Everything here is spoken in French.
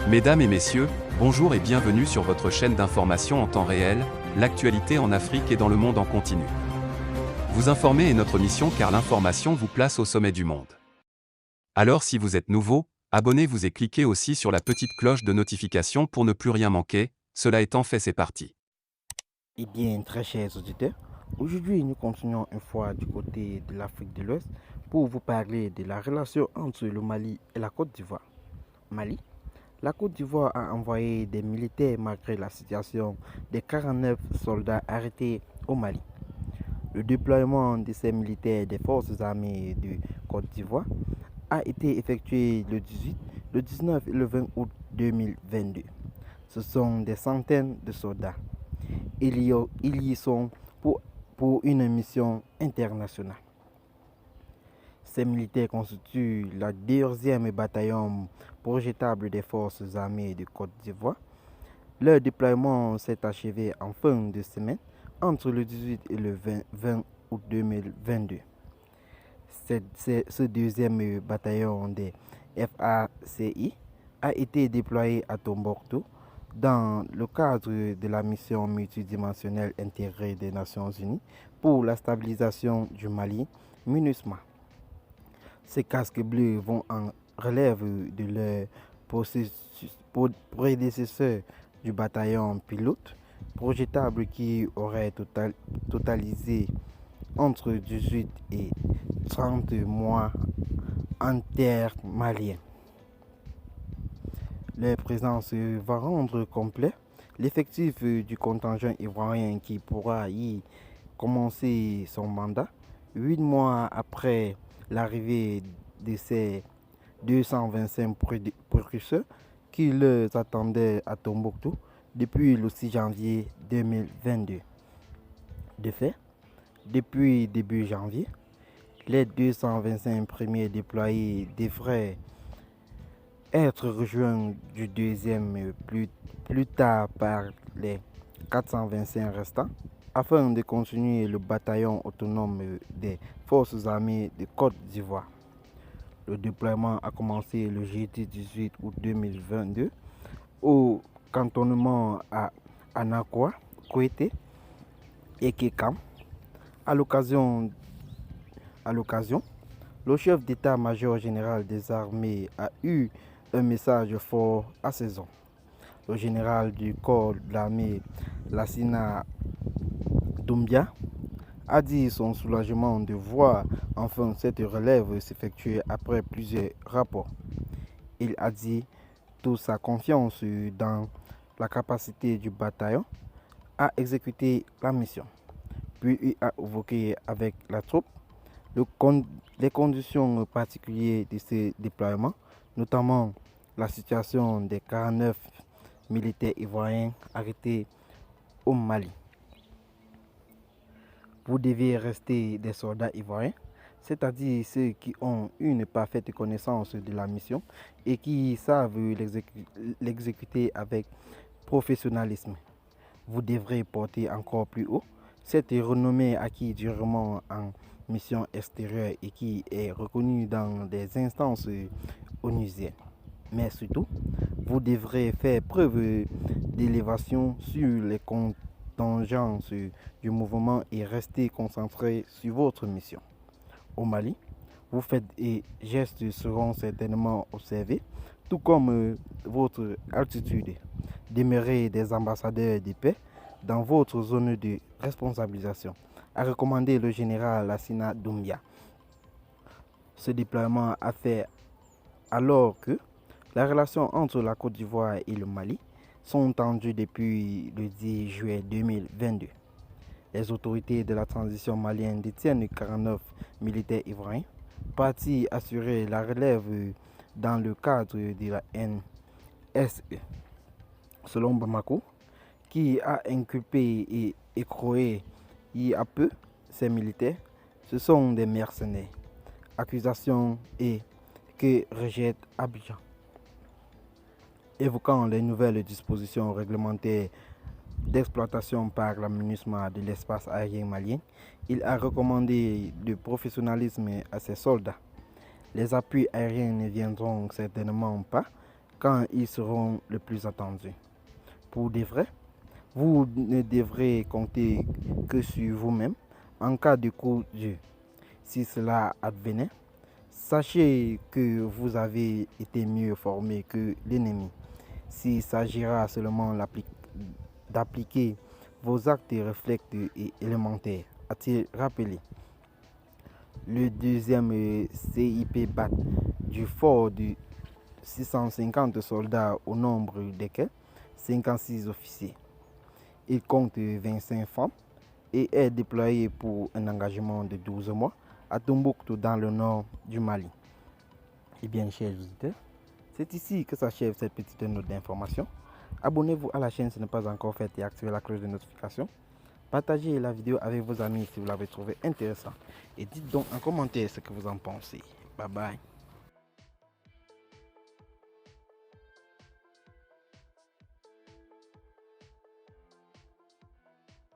Mesdames et messieurs, bonjour et bienvenue sur votre chaîne d'information en temps réel, l'actualité en Afrique et dans le monde en continu. Vous informer est notre mission car l'information vous place au sommet du monde. Alors si vous êtes nouveau, abonnez-vous et cliquez aussi sur la petite cloche de notification pour ne plus rien manquer, cela étant fait c'est parti. Eh bien, très chers auditeurs, aujourd'hui nous continuons une fois du côté de l'Afrique de l'Ouest pour vous parler de la relation entre le Mali et la Côte d'Ivoire. Mali, la Côte d'Ivoire a envoyé des militaires malgré la situation des 49 soldats arrêtés au Mali. Le déploiement de ces militaires des forces armées de Côte d'Ivoire a été effectué le 18, le 19 et le 20 août 2022. Ce sont des centaines de soldats. Ils y sont pour une mission internationale. Ces militaires constituent la 2e bataillon projetable des forces armées de Côte d'Ivoire. Leur déploiement s'est achevé en fin de semaine entre le 18 et le 20 août 2022. Ce 2e bataillon des FACI a été déployé à Tombouctou dans le cadre de la mission multidimensionnelle intégrée des Nations Unies pour la stabilisation du Mali, MINUSMA. Ces casques bleus vont en relève de leur prédécesseur du bataillon pilote projetable qui aurait totalisé entre 18 et 30 mois en terre malienne. Leur présence va rendre complet l'effectif du contingent ivoirien qui pourra y commencer son mandat 8 mois après l'arrivée de ces 225 précurseurs qui les attendaient à Tombouctou depuis le 6 janvier 2022. De fait, depuis début janvier, les 225 premiers déployés devraient être rejoints du 2e plus tard par les 425 restants afin de continuer le bataillon autonome des forces armées de Côte d'Ivoire. Le déploiement a commencé le jeudi 18 août 2022 au cantonnement à Anakwa, Kouété et Kekam. À l'occasion, le chef d'état-major général des armées a eu un message fort à ses hommes. Le général du corps de l'armée, Lassina Doumbia, a dit son soulagement de voir enfin cette relève s'effectuer après plusieurs rapports. Il a dit toute sa confiance dans la capacité du bataillon à exécuter la mission. Puis il a évoqué avec la troupe les conditions particulières de ce déploiement, notamment la situation des 49 militaires ivoiriens arrêtés au Mali. Vous devez rester des soldats ivoiriens, c'est-à-dire ceux qui ont une parfaite connaissance de la mission et qui savent l'exécuter avec professionnalisme. Vous devrez porter encore plus haut cette renommée acquise durement en mission extérieure et qui est reconnue dans des instances onusiennes. Mais surtout, vous devrez faire preuve d'élévation sur les contingences du mouvement et rester concentré sur votre mission. Au Mali, vos faits et gestes seront certainement observés, tout comme votre attitude. Demeurez des ambassadeurs de paix dans votre zone de responsabilisation, a recommandé le général Lassina Doumbia. Ce déploiement a fait alors que la relation entre la Côte d'Ivoire et le Mali sont tendues depuis le 10 juillet 2022. Les autorités de la transition malienne détiennent 49 militaires ivoiriens, partis assurer la relève dans le cadre de la NSE. Selon Bamako, qui a inculpé et écroué il y a peu ces militaires, ce sont des mercenaires. Accusation et que rejette Abidjan. Évoquant les nouvelles dispositions réglementaires d'exploitation par la MINUSMA de l'espace aérien malien, il a recommandé le professionnalisme à ses soldats. Les appuis aériens ne viendront certainement pas quand ils seront le plus attendus. Pour de vrai, vous ne devrez compter que sur vous-même en cas de coup dur. Si cela advenait, sachez que vous avez été mieux formé que l'ennemi. S'il s'agira seulement d'appliquer vos actes réflexes et élémentaires, a-t-il rappelé. Le deuxième CIP BAT du fort de 650 soldats au nombre desquels 56 officiers. Il compte 25 femmes et est déployé pour un engagement de 12 mois à Tombouctou dans le nord du Mali. Eh bien, chers visiteurs, c'est ici que s'achève cette petite note d'information. Abonnez-vous à la chaîne si ce n'est pas encore fait et activez la cloche de notification. Partagez la vidéo avec vos amis si vous l'avez trouvé intéressant. Et dites donc en commentaire ce que vous en pensez. Bye bye.